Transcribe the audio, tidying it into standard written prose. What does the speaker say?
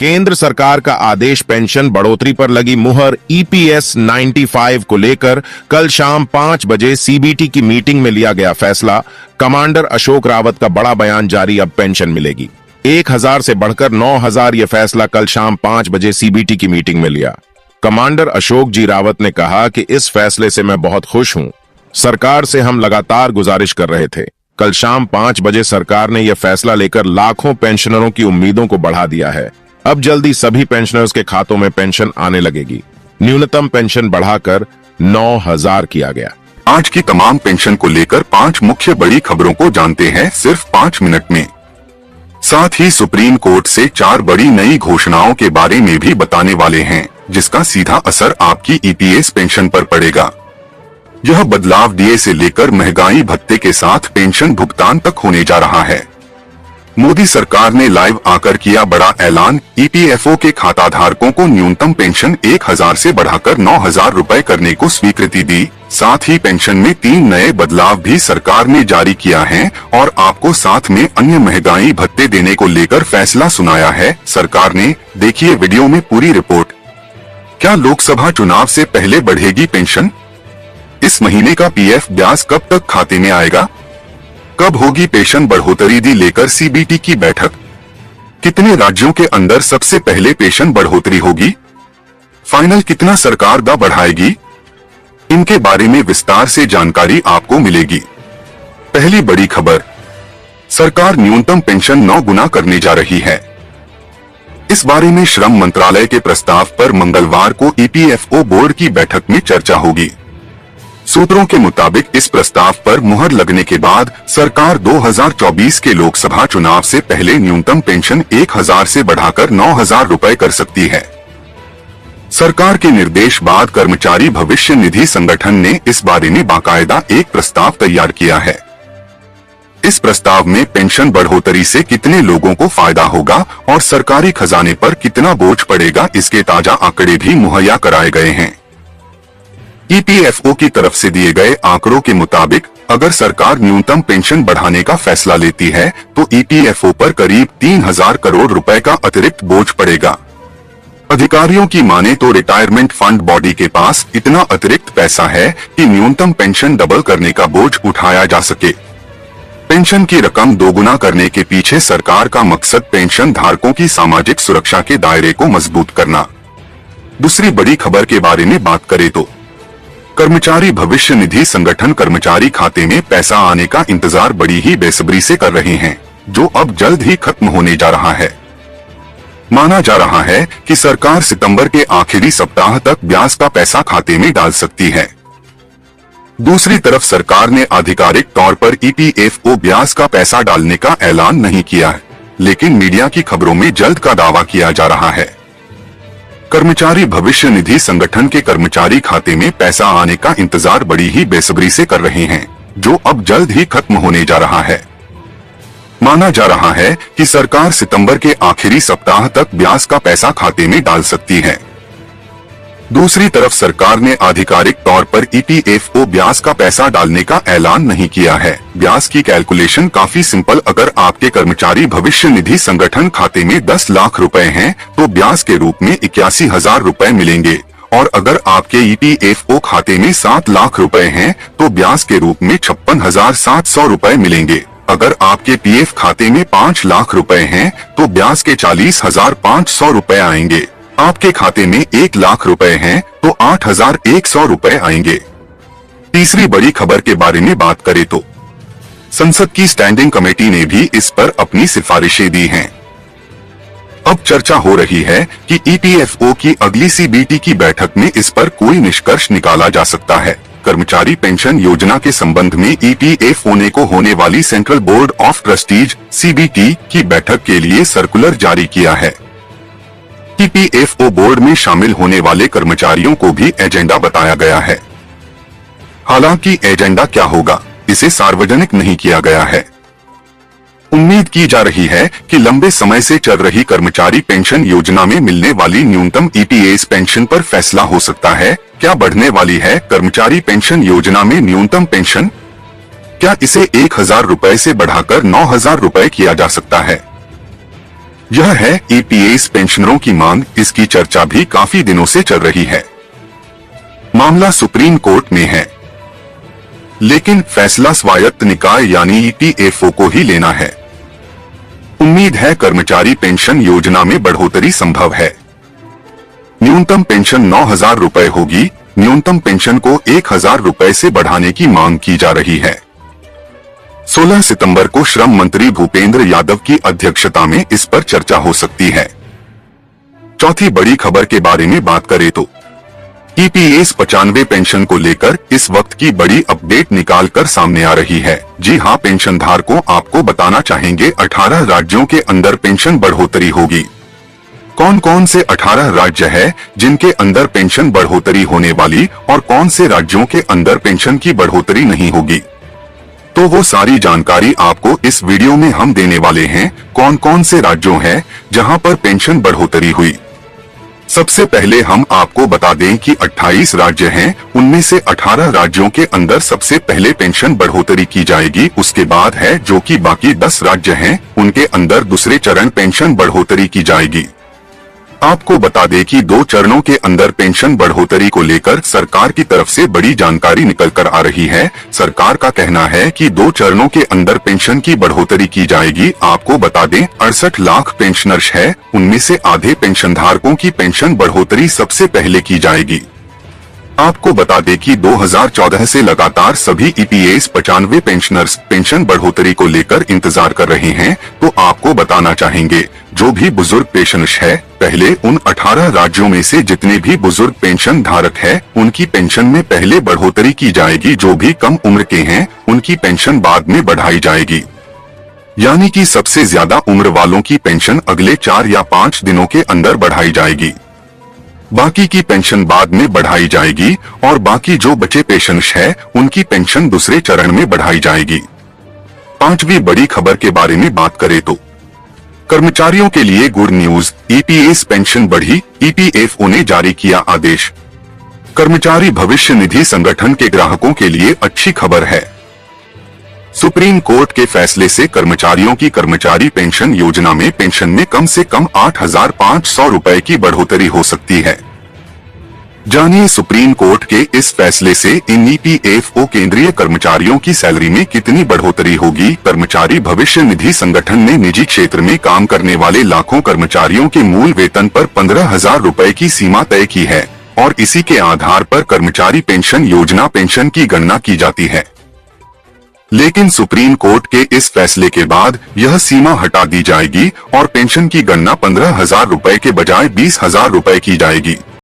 केंद्र सरकार का आदेश पेंशन बढ़ोतरी पर लगी मुहर ईपीएस 95 को लेकर कल शाम 5 बजे सीबीटी की मीटिंग में लिया गया फैसला। कमांडर अशोक रावत का बड़ा बयान जारी, अब पेंशन मिलेगी 1000 से बढ़कर 9000। यह फैसला कल शाम 5 बजे सीबीटी की मीटिंग में लिया। कमांडर अशोक जी रावत ने कहा कि इस फैसले से मैं बहुत खुश हूं। सरकार से हम लगातार गुजारिश कर रहे थे। कल शाम 5 बजे सरकार ने यह फैसला लेकर लाखों पेंशनरों की उम्मीदों को बढ़ा दिया है। अब जल्दी सभी पेंशनर्स के खातों में पेंशन आने लगेगी। न्यूनतम पेंशन बढ़ाकर 9000 किया गया। आज की तमाम पेंशन को लेकर 5 मुख्य बड़ी खबरों को जानते हैं सिर्फ 5 मिनट में। साथ ही सुप्रीम कोर्ट से 4 बड़ी नई घोषणाओं के बारे में भी बताने वाले हैं, जिसका सीधा असर आपकी ईपीएस पेंशन पर पड़ेगा। यह बदलाव डीए से लेकर महंगाई भत्ते के साथ पेंशन भुगतान तक होने जा रहा है। मोदी सरकार ने लाइव आकर किया बड़ा ऐलान। ईपीएफओ के खाता धारकों को न्यूनतम पेंशन 1000 से बढ़ाकर 9000 रुपए करने को स्वीकृति दी। साथ ही पेंशन में 3 नए बदलाव भी सरकार ने जारी किया है और आपको साथ में अन्य महंगाई भत्ते देने को लेकर फैसला सुनाया है सरकार ने। देखिए वीडियो में पूरी रिपोर्ट। क्या लोकसभा चुनाव से पहले बढ़ेगी पेंशन? इस महीने का पीएफ ब्याज कब तक खाते में आएगा? कब होगी पेंशन बढ़ोतरी दी लेकर सीबीटी की बैठक? कितने राज्यों के अंदर सबसे पहले पेंशन बढ़ोतरी होगी? फाइनल कितना सरकार दा बढ़ाएगी? इनके बारे में विस्तार से जानकारी आपको मिलेगी। पहली बड़ी खबर, सरकार न्यूनतम पेंशन 9 गुना करने जा रही है। इस बारे में श्रम मंत्रालय के प्रस्ताव पर मंगलवार को ईपीएफओ बोर्ड की बैठक में चर्चा होगी। सूत्रों के मुताबिक इस प्रस्ताव पर मुहर लगने के बाद सरकार 2024 के लोकसभा चुनाव से पहले न्यूनतम पेंशन 1000 से बढ़ाकर 9000 रुपए कर सकती है। सरकार के निर्देश बाद कर्मचारी भविष्य निधि संगठन ने इस बारे में बाकायदा एक प्रस्ताव तैयार किया है। इस प्रस्ताव में पेंशन बढ़ोतरी से कितने लोगों को फायदा होगा और सरकारी खजाने पर कितना बोझ पड़ेगा, इसके ताजा आंकड़े भी मुहैया कराए गए हैं। ईपीएफओ की तरफ से दिए गए आंकड़ों के मुताबिक अगर सरकार न्यूनतम पेंशन बढ़ाने का फैसला लेती है तो ईपीएफओ पर करीब 3000 करोड़ रुपए का अतिरिक्त बोझ पड़ेगा। अधिकारियों की माने तो रिटायरमेंट फंड बॉडी के पास इतना अतिरिक्त पैसा है कि न्यूनतम पेंशन डबल करने का बोझ उठाया जा सके। पेंशन की रकम दोगुना करने के पीछे सरकार का मकसद पेंशन धारकों की सामाजिक सुरक्षा के दायरे को मजबूत करना। दूसरी बड़ी खबर के बारे में बात करें तो कर्मचारी भविष्य निधि संगठन कर्मचारी खाते में पैसा आने का इंतजार बड़ी ही बेसब्री से कर रहे हैं, जो अब जल्द ही खत्म होने जा रहा है। माना जा रहा है कि सरकार सितंबर के आखिरी सप्ताह तक ब्याज का पैसा खाते में डाल सकती है। दूसरी तरफ सरकार ने आधिकारिक तौर पर ईपीएफओ ब्याज का पैसा डालने का ऐलान नहीं किया है, लेकिन मीडिया की खबरों में जल्द का दावा किया जा रहा है। कर्मचारी भविष्य निधि संगठन के कर्मचारी खाते में पैसा आने का इंतजार बड़ी ही बेसब्री से कर रहे हैं, जो अब जल्द ही खत्म होने जा रहा है। माना जा रहा है कि सरकार सितंबर के आखिरी सप्ताह तक ब्याज का पैसा खाते में डाल सकती है। दूसरी तरफ सरकार ने आधिकारिक तौर पर ईपीएफओ ब्याज का पैसा डालने का ऐलान नहीं किया है। ब्याज की कैलकुलेशन काफी सिंपल, अगर आपके कर्मचारी भविष्य निधि संगठन खाते में 10 लाख रुपए हैं तो ब्याज के रूप में 81,000 रुपए मिलेंगे, और अगर आपके ईपीएफओ खाते में 7 लाख रुपए हैं तो ब्याज के रूप में 56,700 रुपए मिलेंगे। अगर आपके पीएफ खाते में 5 लाख रुपए हैं तो ब्याज के 40,500 रुपए आएंगे। आपके खाते में 1 लाख रुपए हैं तो 8,100 रुपए आएंगे। तीसरी बड़ी खबर के बारे में बात करें तो संसद की स्टैंडिंग कमेटी ने भी इस पर अपनी सिफारिशें दी हैं। अब चर्चा हो रही है कि ईपीएफओ की अगली सीबीटी की बैठक में इस पर कोई निष्कर्ष निकाला जा सकता है। कर्मचारी पेंशन योजना के संबंध में ईपीएफओ ने को होने वाली central board of trustees CBT की बैठक के लिए सर्कुलर जारी किया है। ईपीएफओ बोर्ड में शामिल होने वाले कर्मचारियों को भी एजेंडा बताया गया है। हालांकि एजेंडा क्या होगा, इसे सार्वजनिक नहीं किया गया है। उम्मीद की जा रही है कि लंबे समय से चल रही कर्मचारी पेंशन योजना में मिलने वाली न्यूनतम ईपीएस पेंशन पर फैसला हो सकता है। क्या बढ़ने वाली है कर्मचारी पेंशन योजना में न्यूनतम पेंशन? क्या इसे 1000 रुपए से बढ़ाकर 9000 रुपए किया जा सकता है? यह है ईपीएस पेंशनरों की मांग। इसकी चर्चा भी काफी दिनों से चल रही है। मामला सुप्रीम कोर्ट में है, लेकिन फैसला स्वायत्त निकाय यानी ईपीएफओ को ही लेना है। उम्मीद है कर्मचारी पेंशन योजना में बढ़ोतरी संभव है। न्यूनतम पेंशन 9,000 रुपए होगी। न्यूनतम पेंशन को 1,000 रुपए से बढ़ाने की मांग की जा रही है। 16 सितंबर को श्रम मंत्री भूपेंद्र यादव की अध्यक्षता में इस पर चर्चा हो सकती है। चौथी बड़ी खबर के बारे में बात करें तो ईपीएस 95 पेंशन को लेकर इस वक्त की बड़ी अपडेट निकाल कर सामने आ रही है। जी हां, पेंशनधारकों आपको बताना चाहेंगे 18 राज्यों के अंदर पेंशन बढ़ोतरी होगी। कौन कौन से 18 राज्य है जिनके अंदर पेंशन बढ़ोतरी होने वाली और कौन से राज्यों के अंदर पेंशन की बढ़ोतरी नहीं होगी, तो वो सारी जानकारी आपको इस वीडियो में हम देने वाले हैं। कौन कौन से राज्यों हैं जहां पर पेंशन बढ़ोतरी हुई। सबसे पहले हम आपको बता दें कि 28 राज्य हैं। उनमें से 18 राज्यों के अंदर सबसे पहले पेंशन बढ़ोतरी की जाएगी। उसके बाद है जो कि बाकी 10 राज्य हैं, उनके अंदर दूसरे चरण पेंशन बढ़ोतरी की जाएगी। आपको बता दें कि 2 चरणों के अंदर पेंशन बढ़ोतरी को लेकर सरकार की तरफ से बड़ी जानकारी निकल कर आ रही है। सरकार का कहना है कि 2 चरणों के अंदर पेंशन की बढ़ोतरी की जाएगी। आपको बता दें 68 लाख पेंशनर्स है, उनमें से आधे पेंशनधारकों की पेंशन बढ़ोतरी सबसे पहले की जाएगी। आपको बता दें कि 2014 से लगातार सभी ईपीएस 95 पेंशनर्स पेंशन बढ़ोतरी को लेकर इंतजार कर रहे हैं। तो आपको बताना चाहेंगे जो भी बुजुर्ग पेंशनर्स है, पहले उन 18 राज्यों में से जितने भी बुजुर्ग पेंशन धारक है उनकी पेंशन में पहले बढ़ोतरी की जाएगी। जो भी कम उम्र के हैं उनकी पेंशन बाद में बढ़ाई जाएगी। यानी कि सबसे ज्यादा उम्र वालों की पेंशन अगले 4 या 5 दिनों के अंदर बढ़ाई जाएगी। बाकी की पेंशन बाद में बढ़ाई जाएगी और बाकी जो बचे पेंशनर्स है उनकी पेंशन दूसरे चरण में बढ़ाई जाएगी। 5वीं बड़ी खबर के बारे में बात करें तो कर्मचारियों के लिए गुड न्यूज, ईपीएस पेंशन बढ़ी। ईपीएफओ ने जारी किया आदेश। कर्मचारी भविष्य निधि संगठन के ग्राहकों के लिए अच्छी खबर है। सुप्रीम कोर्ट के फैसले से कर्मचारियों की कर्मचारी पेंशन योजना में पेंशन में कम से कम 8,500 रुपए की बढ़ोतरी हो सकती है। जानिए सुप्रीम कोर्ट के इस फैसले से इन ईपीएफओ केंद्रीय कर्मचारियों की सैलरी में कितनी बढ़ोतरी होगी। कर्मचारी भविष्य निधि संगठन ने निजी क्षेत्र में काम करने वाले लाखों कर्मचारियों के मूल वेतन पर 15,000 रुपए की सीमा तय की है और इसी के आधार पर कर्मचारी पेंशन योजना पेंशन की गणना की जाती है। लेकिन सुप्रीम कोर्ट के इस फैसले के बाद यह सीमा हटा दी जाएगी और पेंशन की गणना 15,000 रुपए के बजाय 20,000 रुपए की जाएगी।